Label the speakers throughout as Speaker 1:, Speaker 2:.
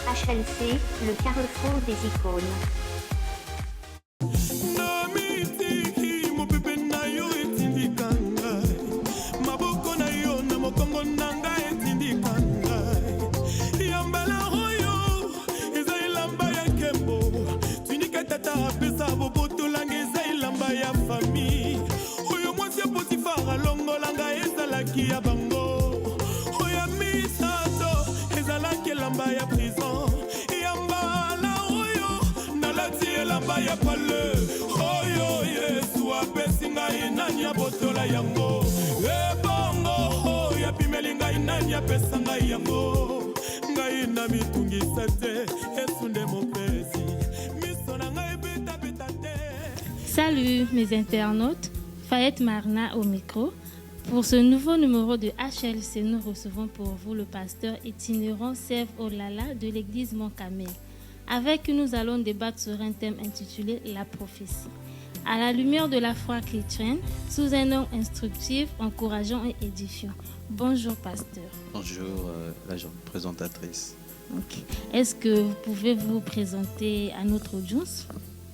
Speaker 1: HLC, le carrefour des icônes.
Speaker 2: Salut mes internautes, Fayette Marna au micro. Pour ce nouveau numéro de HLC, nous recevons pour vous le pasteur itinérant Sève Olala de l'église Mont-Carmel. Avec qui nous allons débattre sur un thème intitulé La prophétie. À la lumière de la foi chrétienne, sous un nom instructif, encourageant et édifiant. Bonjour pasteur.
Speaker 3: Bonjour la présentatrice.
Speaker 2: Okay. Est-ce que vous pouvez vous présenter à notre audience?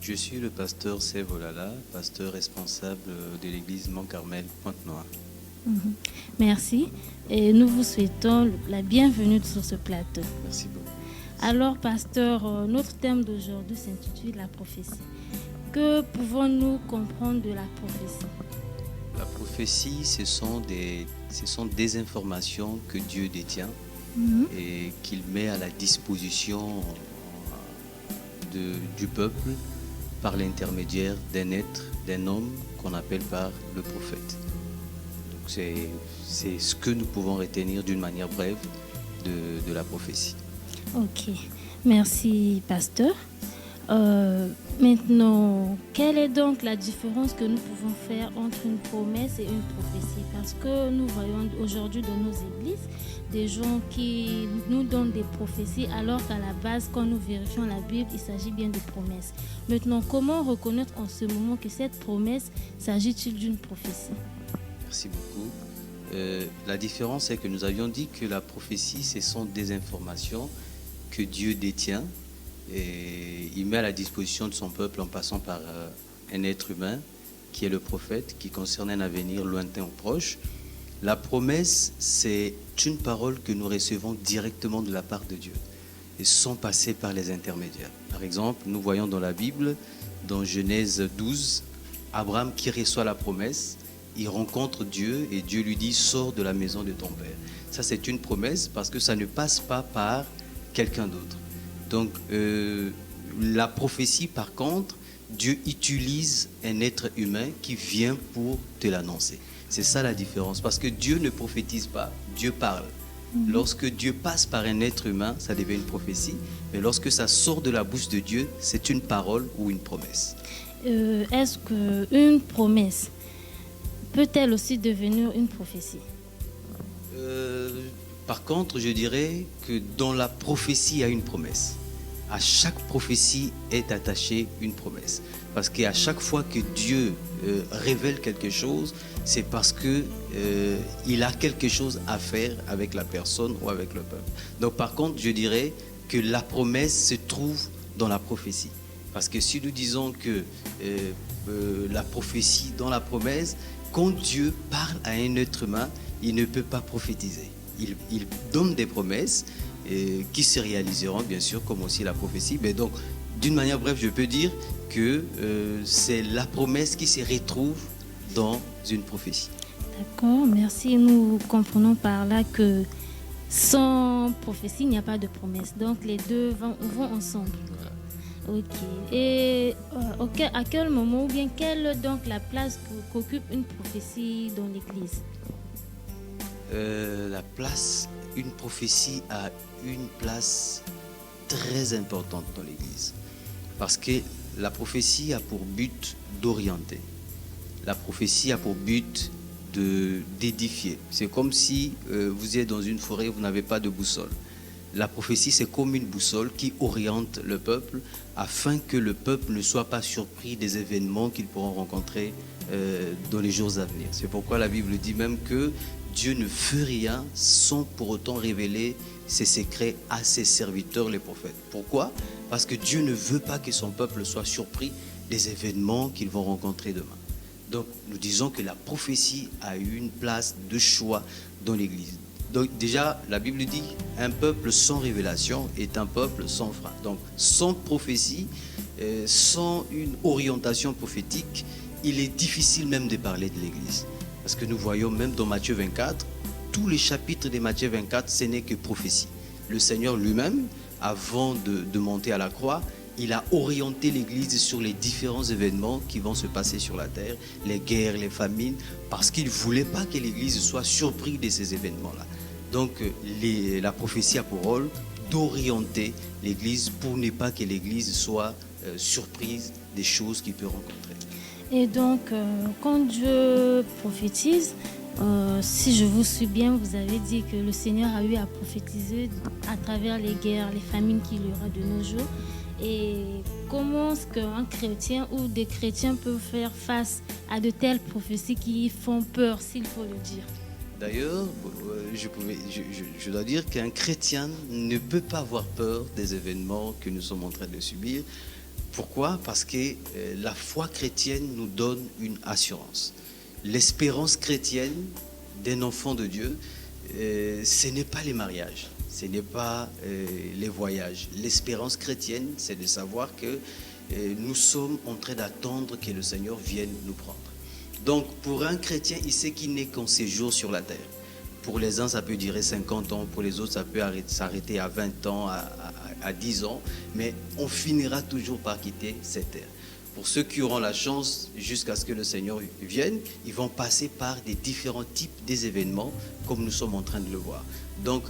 Speaker 3: Je suis le pasteur Sève Olala, pasteur responsable de l'église Mont-Carmel Pointe-Noire.
Speaker 2: Merci et nous vous souhaitons la bienvenue sur ce plateau.
Speaker 3: Merci beaucoup.
Speaker 2: Alors pasteur, notre thème d'aujourd'hui s'intitule La prophétie. Que pouvons-nous comprendre de la prophétie?
Speaker 3: La prophétie, ce sont des informations que Dieu détient et qu'il met à la disposition du peuple par l'intermédiaire d'un être, d'un homme qu'on appelle par le prophète. Donc c'est ce que nous pouvons retenir d'une manière brève de la prophétie.
Speaker 2: Ok, merci pasteur. Maintenant, quelle est donc la différence que nous pouvons faire entre une promesse et une prophétie? Parce que nous voyons aujourd'hui dans nos églises des gens qui nous donnent des prophéties alors qu'à la base, quand nous vérifions la Bible, il s'agit bien de promesses. Maintenant, comment reconnaître en ce moment que cette promesse s'agit-il d'une prophétie?
Speaker 3: Merci beaucoup. La différence est que nous avions dit que la prophétie, ce sont des informations que Dieu détient et il met à la disposition de son peuple en passant par un être humain qui est le prophète, qui concerne un avenir lointain ou proche. La promesse, c'est une parole que nous recevons directement de la part de Dieu et sans passer par les intermédiaires. Par exemple, nous voyons dans la Bible, dans Genèse 12, Abraham qui reçoit la promesse, il rencontre Dieu et Dieu lui dit « Sors de la maison de ton père ». Ça, c'est une promesse parce que ça ne passe pas par quelqu'un d'autre. Donc, la prophétie, par contre, Dieu utilise un être humain qui vient pour te l'annoncer. C'est ça la différence, parce que Dieu ne prophétise pas, Dieu parle. Lorsque Dieu passe par un être humain, ça devient une prophétie, mais lorsque ça sort de la bouche de Dieu, c'est une parole ou une promesse.
Speaker 2: Est-ce qu'une promesse peut-elle aussi devenir une prophétie?
Speaker 3: Par contre, je dirais que dans la prophétie, il y a une promesse. À chaque prophétie est attachée une promesse. Parce qu'à chaque fois que Dieu révèle quelque chose, c'est parce qu'il a quelque chose à faire avec la personne ou avec le peuple. Donc par contre, je dirais que la promesse se trouve dans la prophétie. Parce que si nous disons que la prophétie dans la promesse, quand Dieu parle à un être humain, il ne peut pas prophétiser. Il donne des promesses qui se réaliseront, bien sûr, comme aussi la prophétie. Mais donc, d'une manière brève, je peux dire que c'est la promesse qui se retrouve dans une prophétie.
Speaker 2: D'accord, merci. Nous comprenons par là que sans prophétie, il n'y a pas de promesse. Donc, les deux vont ensemble. Voilà. Ok. Et à quel moment ou bien quelle est donc la place qu'occupe une prophétie dans l'Église?
Speaker 3: Une prophétie a une place très importante dans l'Église. Parce que la prophétie a pour but d'orienter. La prophétie a pour but d'édifier. C'est comme si vous êtes dans une forêt, vous n'avez pas de boussole. La prophétie, c'est comme une boussole qui oriente le peuple afin que le peuple ne soit pas surpris des événements qu'ils pourront rencontrer dans les jours à venir. C'est pourquoi la Bible dit même que Dieu ne fait rien sans pour autant révéler ses secrets à ses serviteurs, les prophètes. Pourquoi? Parce que Dieu ne veut pas que son peuple soit surpris des événements qu'ils vont rencontrer demain. Donc, nous disons que la prophétie a eu une place de choix dans l'Église. Donc, déjà, la Bible dit, un peuple sans révélation est un peuple sans frein. Donc, sans prophétie, sans une orientation prophétique, il est difficile même de parler de l'Église. Parce que nous voyons même dans Matthieu 24, tous les chapitres de Matthieu 24, ce n'est que prophétie. Le Seigneur lui-même, avant de monter à la croix, il a orienté l'Église sur les différents événements qui vont se passer sur la terre, les guerres, les famines, parce qu'il ne voulait pas que l'Église soit surprise de ces événements-là. Donc la prophétie a pour rôle d'orienter l'Église pour ne pas que l'Église soit surprise des choses qu'il peut rencontrer.
Speaker 2: Et donc, quand Dieu prophétise, si je vous suis bien, vous avez dit que le Seigneur a eu à prophétiser à travers les guerres, les famines qu'il y aura de nos jours. Et comment est-ce qu'un chrétien ou des chrétiens peuvent faire face à de telles prophéties qui font peur, s'il faut le dire?
Speaker 3: D'ailleurs, je dois dire qu'un chrétien ne peut pas avoir peur des événements que nous sommes en train de subir. Pourquoi? Parce que la foi chrétienne nous donne une assurance. L'espérance chrétienne d'un enfant de Dieu, ce n'est pas les mariages, ce n'est pas les voyages. L'espérance chrétienne, c'est de savoir que nous sommes en train d'attendre que le Seigneur vienne nous prendre. Donc, pour un chrétien, il sait qu'il n'est qu'en séjour sur la terre. Pour les uns, ça peut durer 50 ans, pour les autres, ça peut s'arrêter à 20 ans, à 10 ans, mais on finira toujours par quitter cette terre. Pour ceux qui auront la chance, jusqu'à ce que le Seigneur vienne, ils vont passer par des différents types d'événements, comme nous sommes en train de le voir. Donc,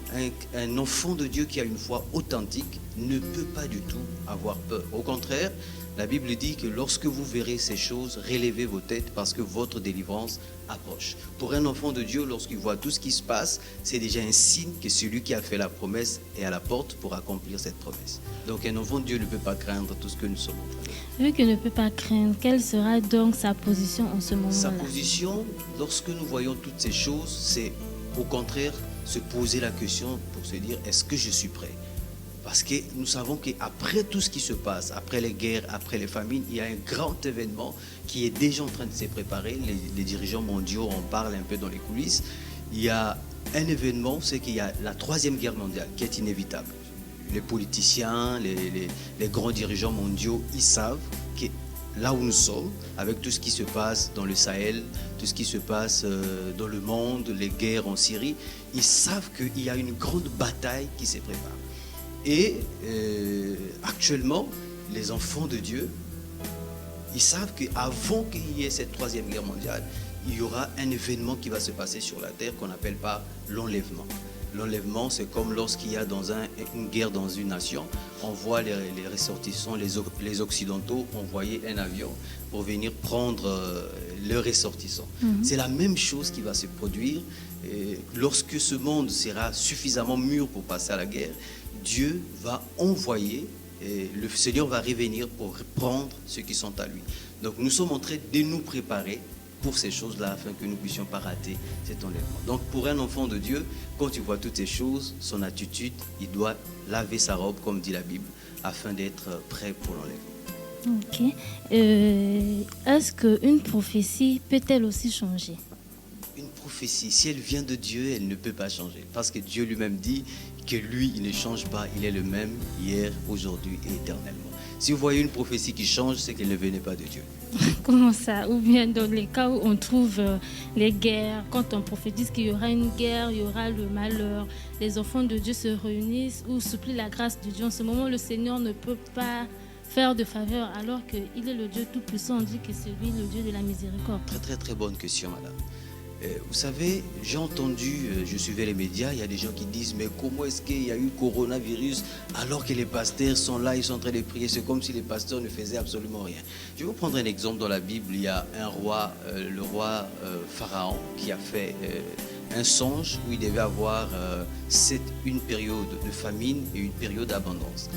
Speaker 3: un enfant de Dieu qui a une foi authentique ne peut pas du tout avoir peur. Au contraire, la Bible dit que lorsque vous verrez ces choses, relevez vos têtes parce que votre délivrance approche. Pour un enfant de Dieu, lorsqu'il voit tout ce qui se passe, c'est déjà un signe que celui qui a fait la promesse est à la porte pour accomplir cette promesse. Donc un enfant de Dieu ne peut pas craindre tout ce que nous sommes en train de faire.
Speaker 2: Vu qu'il ne peut pas craindre, quelle sera donc sa position en ce moment-là?
Speaker 3: Sa position, lorsque nous voyons toutes ces choses, c'est au contraire se poser la question pour se dire, est-ce que je suis prêt? Parce que nous savons qu'après tout ce qui se passe, après les guerres, après les famines, il y a un grand événement qui est déjà en train de se préparer. Les dirigeants mondiaux en parlent un peu dans les coulisses. Il y a un événement, c'est qu'il y a la Troisième Guerre mondiale qui est inévitable. Les politiciens, les grands dirigeants mondiaux, ils savent que là où nous sommes, avec tout ce qui se passe dans le Sahel, tout ce qui se passe dans le monde, les guerres en Syrie, ils savent qu'il y a une grande bataille qui se prépare. Et actuellement, les enfants de Dieu, ils savent qu'avant qu'il y ait cette Troisième Guerre mondiale, il y aura un événement qui va se passer sur la terre qu'on n'appelle pas l'enlèvement. L'enlèvement, c'est comme lorsqu'il y a une guerre dans une nation, on voit les ressortissants, les Occidentaux envoyer un avion pour venir prendre les ressortissants. C'est la même chose qui va se produire. Et lorsque ce monde sera suffisamment mûr pour passer à la guerre, Dieu va envoyer, et le Seigneur va revenir pour prendre ceux qui sont à lui. Donc nous sommes en train de nous préparer pour ces choses-là afin que nous ne puissions pas rater cet enlèvement. Donc pour un enfant de Dieu, quand il voit toutes ces choses, son attitude, il doit laver sa robe, comme dit la Bible, afin d'être prêt pour l'enlèvement.
Speaker 2: Ok. Est-ce qu'une prophétie peut-elle aussi changer?
Speaker 3: Une prophétie, si elle vient de Dieu, elle ne peut pas changer. Parce que Dieu lui-même dit que lui, il ne change pas, il est le même hier, aujourd'hui et éternellement. Si vous voyez une prophétie qui change, c'est qu'elle ne venait pas de Dieu.
Speaker 2: Comment ça? Ou bien dans les cas où on trouve les guerres, quand on prophétise qu'il y aura une guerre, il y aura le malheur, les enfants de Dieu se réunissent ou supplient la grâce de Dieu. En ce moment, le Seigneur ne peut pas faire de faveur alors qu'il est le Dieu Tout-Puissant. On dit que c'est lui le Dieu de la miséricorde.
Speaker 3: Très très très bonne question, madame. Vous savez, j'ai entendu, je suivais les médias, il y a des gens qui disent mais comment est-ce qu'il y a eu coronavirus alors que les pasteurs sont là, ils sont en train de prier, c'est comme si les pasteurs ne faisaient absolument rien. Je vais vous prendre un exemple dans la Bible. Il y a un roi, le roi Pharaon, qui a fait un songe où il devait avoir une période de famine et une période d'abondance.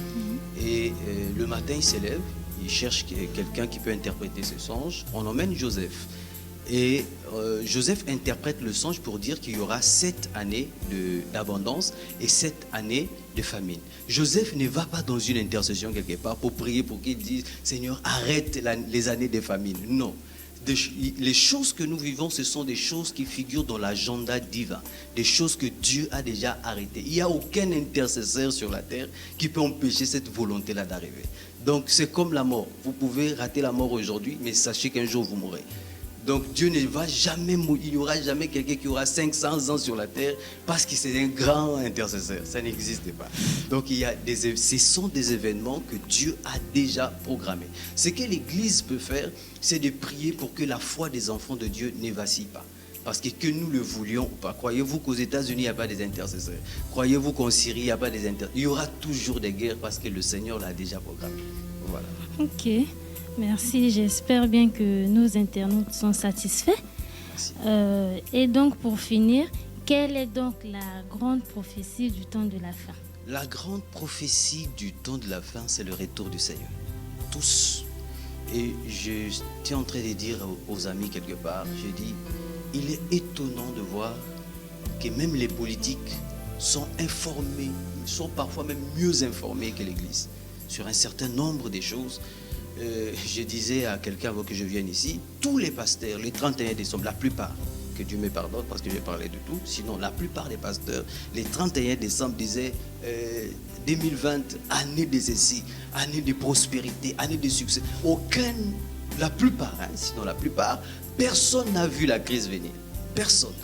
Speaker 3: Et le matin, il s'élève, il cherche quelqu'un qui peut interpréter ce songe. On emmène Joseph. Et Joseph interprète le songe pour dire qu'il y aura 7 années d'abondance et 7 années de famine. Joseph ne va pas dans une intercession quelque part pour prier pour qu'il dise « Seigneur, arrête les années de famine ». Non. Les choses que nous vivons, ce sont des choses qui figurent dans l'agenda divin, des choses que Dieu a déjà arrêtées. Il n'y a aucun intercesseur sur la terre qui peut empêcher cette volonté-là d'arriver. Donc c'est comme la mort. Vous pouvez rater la mort aujourd'hui, mais sachez qu'un jour vous mourrez. Donc Dieu ne va jamais mourir. Il n'y aura jamais quelqu'un qui aura 500 ans sur la terre parce que c'est un grand intercesseur. Ça n'existe pas. Donc ce sont des événements que Dieu a déjà programmés. Ce que l'Église peut faire, c'est de prier pour que la foi des enfants de Dieu ne vacille pas. Parce que nous le voulions ou pas, croyez-vous qu'aux États-Unis, il n'y a pas des intercesseurs? Croyez-vous qu'en Syrie, il n'y a pas des intercesseurs? Il y aura toujours des guerres parce que le Seigneur l'a déjà programmé. Voilà.
Speaker 2: Ok. Merci, j'espère bien que nos internautes sont satisfaits. Et donc, pour finir, quelle est donc la grande prophétie du temps de la fin?
Speaker 3: La grande prophétie du temps de la fin, c'est le retour du Seigneur. Tous. Et j'étais en train de dire aux amis quelque part, j'ai dit, il est étonnant de voir que même les politiques sont informés, sont parfois même mieux informés que l'Église sur un certain nombre de choses. Je disais à quelqu'un avant que je vienne ici, tous les pasteurs, les 31 décembre, la plupart, que Dieu me pardonne parce que j'ai parlé de tout, sinon la plupart des pasteurs, les 31 décembre disaient 2020, année de ceci, année de prospérité, année de succès. La plupart, sinon la plupart, personne n'a vu la crise venir. Personne.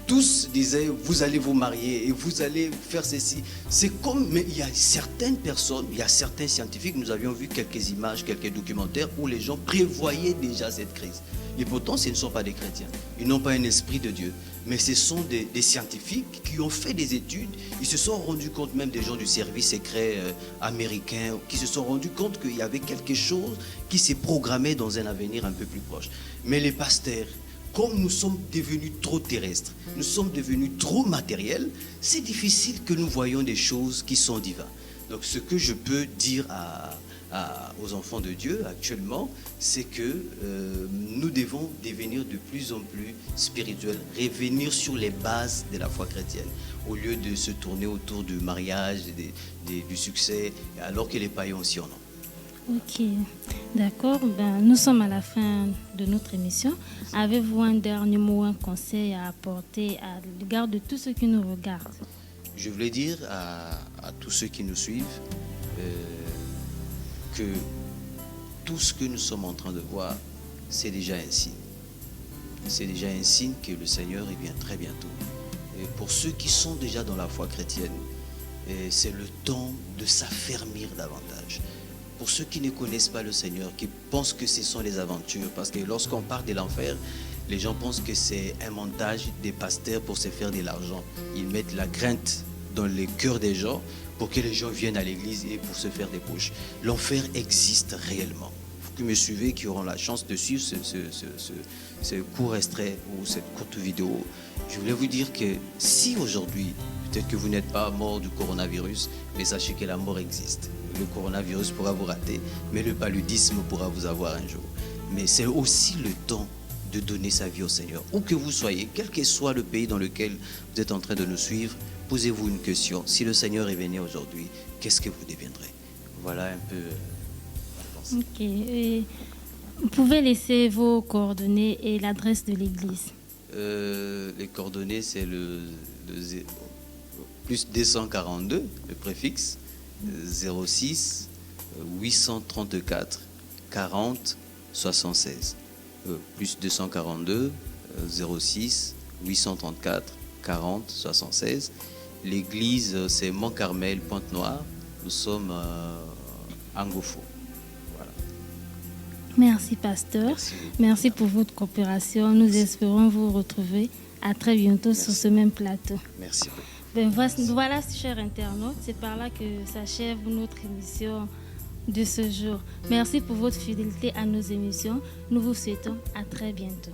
Speaker 3: Tous disaient, vous allez vous marier et vous allez faire ceci. C'est comme, mais il y a certaines personnes, il y a certains scientifiques, nous avions vu quelques images, quelques documentaires où les gens prévoyaient déjà cette crise. Et pourtant, ce ne sont pas des chrétiens. Ils n'ont pas un esprit de Dieu. Mais ce sont des scientifiques qui ont fait des études. Ils se sont rendus compte, même des gens du service secret américain, qui se sont rendus compte qu'il y avait quelque chose qui s'est programmé dans un avenir un peu plus proche. Mais les pasteurs, comme nous sommes devenus trop terrestres, nous sommes devenus trop matériels, c'est difficile que nous voyions des choses qui sont divines. Donc ce que je peux dire aux enfants de Dieu actuellement, c'est que nous devons devenir de plus en plus spirituels, revenir sur les bases de la foi chrétienne, au lieu de se tourner autour du mariage, du succès, alors que les païens aussi en ont.
Speaker 2: Ok, d'accord. Nous sommes à la fin de notre émission. Avez-vous un dernier mot, un conseil à apporter à l'égard de tous ceux qui nous regardent?
Speaker 3: Je voulais dire à tous ceux qui nous suivent que tout ce que nous sommes en train de voir, c'est déjà un signe. C'est déjà un signe que le Seigneur vient très bientôt. Et pour ceux qui sont déjà dans la foi chrétienne, c'est le temps de s'affermir davantage. Pour ceux qui ne connaissent pas le Seigneur, qui pensent que ce sont les aventures, parce que lorsqu'on parle de l'enfer, les gens pensent que c'est un montage des pasteurs pour se faire de l'argent. Ils mettent la crainte dans les cœurs des gens pour que les gens viennent à l'église et pour se faire des poches. L'enfer existe réellement. Vous qui me suivez, qui auront la chance de suivre ce court extrait ou cette courte vidéo, je voulais vous dire que si aujourd'hui, peut-être que vous n'êtes pas mort du coronavirus, mais sachez que la mort existe. Le coronavirus pourra vous rater, mais le paludisme pourra vous avoir un jour. Mais c'est aussi le temps de donner sa vie au Seigneur. Où que vous soyez, quel que soit le pays dans lequel vous êtes en train de nous suivre, posez-vous une question. Si le Seigneur est venu aujourd'hui, qu'est-ce que vous deviendrez? Voilà un peu la pensée.
Speaker 2: Ok. Et vous pouvez laisser vos coordonnées et l'adresse de l'église.
Speaker 3: Les coordonnées, c'est le plus 242, le préfixe, 06 834 40 76. Plus 242 06 834 40 76. L'église, c'est Mont-Carmel, Pointe-Noire. Nous sommes à Ngofo. Voilà.
Speaker 2: Merci, pasteur. Merci pour votre coopération. Nous espérons vous retrouver à très bientôt sur ce même plateau.
Speaker 3: Merci.
Speaker 2: Voilà, chers internautes, c'est par là que s'achève notre émission de ce jour. Merci pour votre fidélité à nos émissions. Nous vous souhaitons à très bientôt.